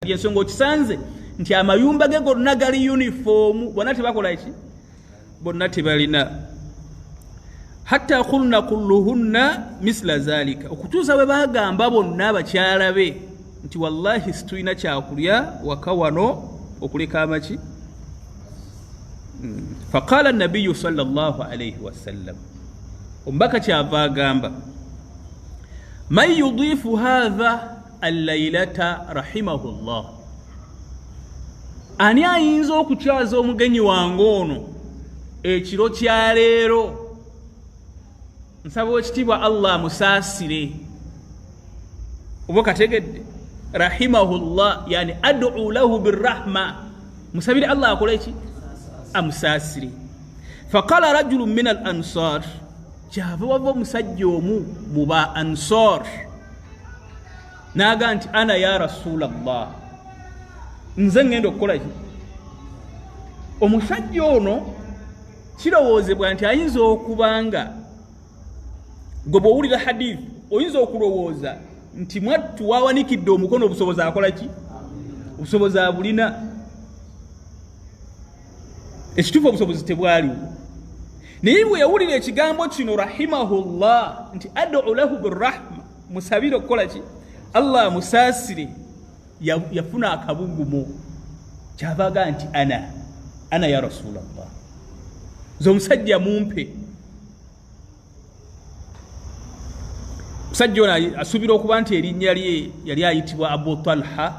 yensonga okisanze nti amayumba ge gonna gali uniform bonna tebakola ki bonna tebalina hatta qulna kulluhunna misla zalika okutuusa bwe bagamba bonna abakyala be nti wallahi situina kyakulya waka wano okuleka amaki faqala an-nabiy sallallahu alayhi wasallam ombaka kyava agamba man yudifu hadha al-laylata rahimahullah ani ayinza okukyaza omugenyi wange ono ekiro kya leero nsaba ekitiibwa Allah musaasire oba kategedde rahimahullah yani ad'u lahu birrahma musabire Allah akole ki amusaasire faqala rajulun min al-ansar kyava wava omusajja omu mu ba ansar naga nti ana ya rasulallah nze ngenda okukola ki omusajja ono kirowoozebwa nti ayinza okubanga gwe bw'owulira hadith oyinza okulowooza nti mwattu wawanikidde omukono obusobozi akola ki obusobozi abulina ekituufu obusobozi tebwaliwo naye bwe yawulira ekigambo kino rahimahullah nti ad'u lahu birrahma musabire okukola ki Allah musaasire yafuna akabugumo kyavaga nti ana ya rasulallah nze omusajja mumpe musajja ono asuubira okuba nti erinnya lye yali ayitibwa Abu Talha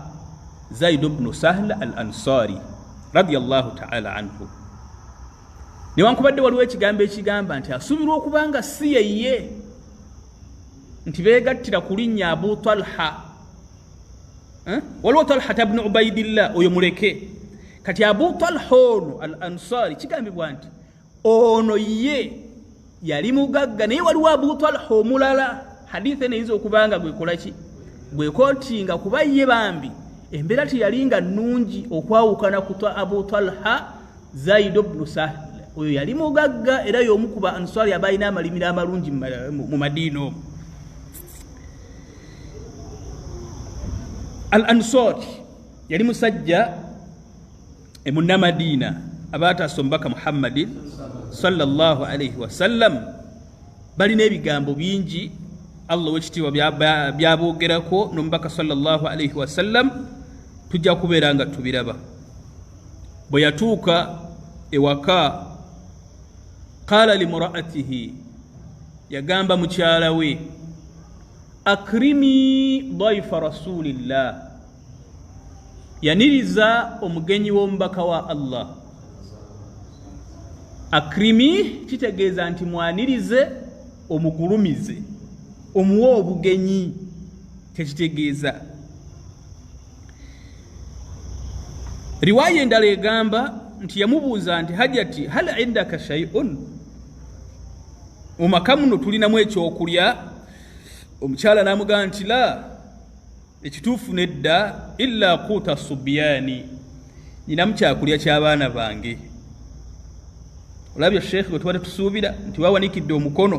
Zaid ibn Sahl al-Ansari radiyallahu ta'ala anhu newankubadde waliwo ekigambo ekigamba nti asuubirwa okuba nga si yeye nti beegattira ku linnya Abu Talha waliwo Talha ibn Ubaidillah oyo muleke kati Abu Talha ono al-Ansari kigambibwa nti ono ye yali mugagga naye waliwo Abu Talha omulala hadith eneyinza okubanga gwekola ki gwekootinga kuba ye bambi embeera teyalinga nnungi okwawukana kutwa Abu Talha Zaid ibn Sahl oyo yali mugagga era y'omu ku ba Ansari abalina amalimiro amalungi mu Madiina omwo al-Ansari yali musajja munna Madiina abaataasa omubaka Muhammadin sallallahu alayhi wasallam balina ebigambo bingi Allah wekitiibwa byaboogerako n'omubaka sallallahu alayhi wasallam tujja kubeera nga tubiraba bwe yatuuka ewaka qala limraatihi yagamba mukyala we akrimi dayfa rasulillah yaniriza omugenyi w'omubaka wa Allah akrimi kitegeeza nti mwanirize omugulumize omuwa obugenyi tekitegeeza riwaya endala egamba nti yamubuuza nti hajati hal indaka shay'un omumaka muno tulinamu ekyokulya omukyala n'amugamba nti la ekituufu nedda illa quta subyani ninamu kyakulya ky'abaana bange olabye sheekh bwe tubadde tusuubira nti wawanikidde omukono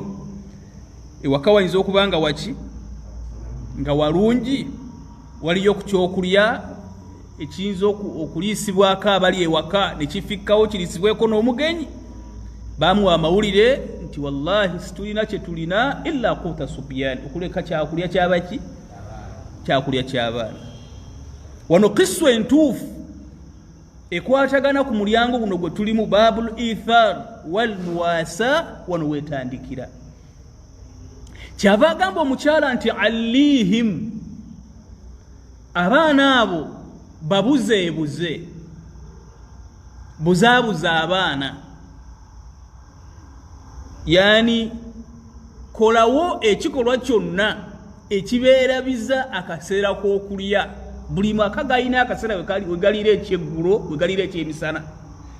ewaka wayinza okuba nga waki nga walungi waliyo ku kyokulya ekiyinza okuliisibwako abali ewaka nekifikkawo kiriisibweko n'omugenyi bamuwa amawulire nti wallahi situlina kye tulina illa quta subyani okuleka kyakulya kyabaki kyakulya ky'abaana wano kiswa entuufu ekwatagana ku mulyango guno gwe tulimu babul ithar wal muwasa wano weetandikira kyava agamba omukyala nti alihim abaana abo babuzeebuze buzaabuza abaana yani kolawo ekikolwa kyonna ekibeerabiza akaseera k'okulya buli mwaka galina akaseera wegalira ekyeggulo wegalira ekyemisana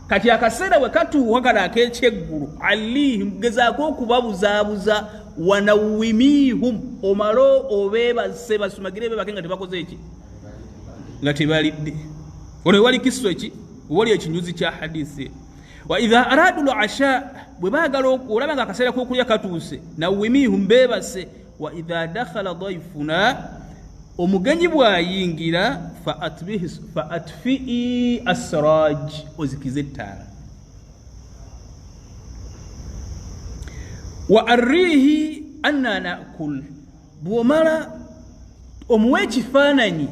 kati akaseera wekatuuka kano ak'ekyeggulu alihim gezaako okubabuzaabuza wanawimihum omalo obeebase basumagire bebake nga tebakoze eki nga tebalidde ono ewali kiswa eki ewali ekinyuzi kya hadisi wa idha aradu lasha bwe baagala olaba nga akaseera k'okulya katuuse nawimihum beebase wa idha dakhala daifuna omugenyi bw'ayingira faatfi'i asraj ozikize ettaala wa arrihi anna naakul bw'omala omuwe ekifaananyi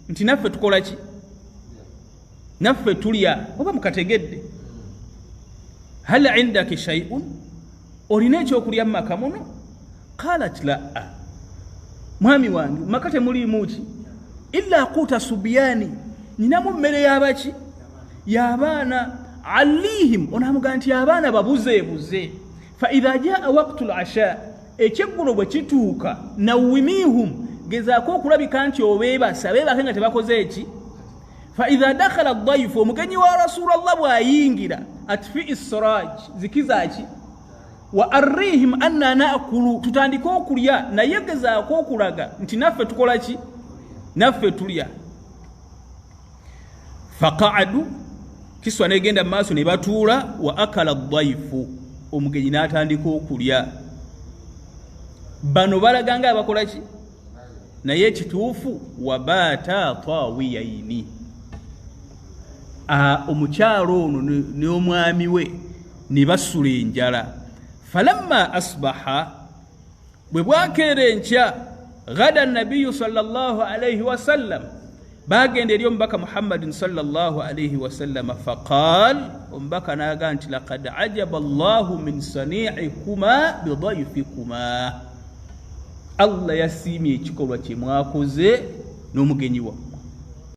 nti naffe tukola ki naffe tulya oba mukategedde hal indaki shay'un olina ekyokulya mumaka muno qalat la mwami wange maka temuliimu ki illa quta subyani ninamu mmere y'abaki y'abaana alihim onamuga nti abaana babuzeebuze fa idha jaa waqtu al-asha ekyeggulo bwe kituuka nawimihum gezaako okulabika nti obeebasa beebake nga tebakoze eki fa idha dakhala ad-dayfu omugenyi wa rasulallah bw'ayingira atfi'i siraj zikizaki wa arrihim anna naakulu tutandika okulya naye gezaako okulaga nti naffe tukola ki naffe tulya faqa'adu kiswa negenda maaso ne batuula wa akala ad-dayfu omugenyi n'atandika okulya bano balaganga abakola ki naye kituufu wabaata tawiyaini omukyalo ono n'omwami we ne basula enjala falamma asbaha bwe bwakeera enkya gada nabiyu sallallahu alayhi wasallam bagenda eri omubaka muhammadin sallallahu alayhi wasallam faqal omubaka naga nti laqad ajaba allahu min sani'ikuma bidayfikuma Allah yasiimye ekikolwa kye mwakoze n'omugenyi wammwe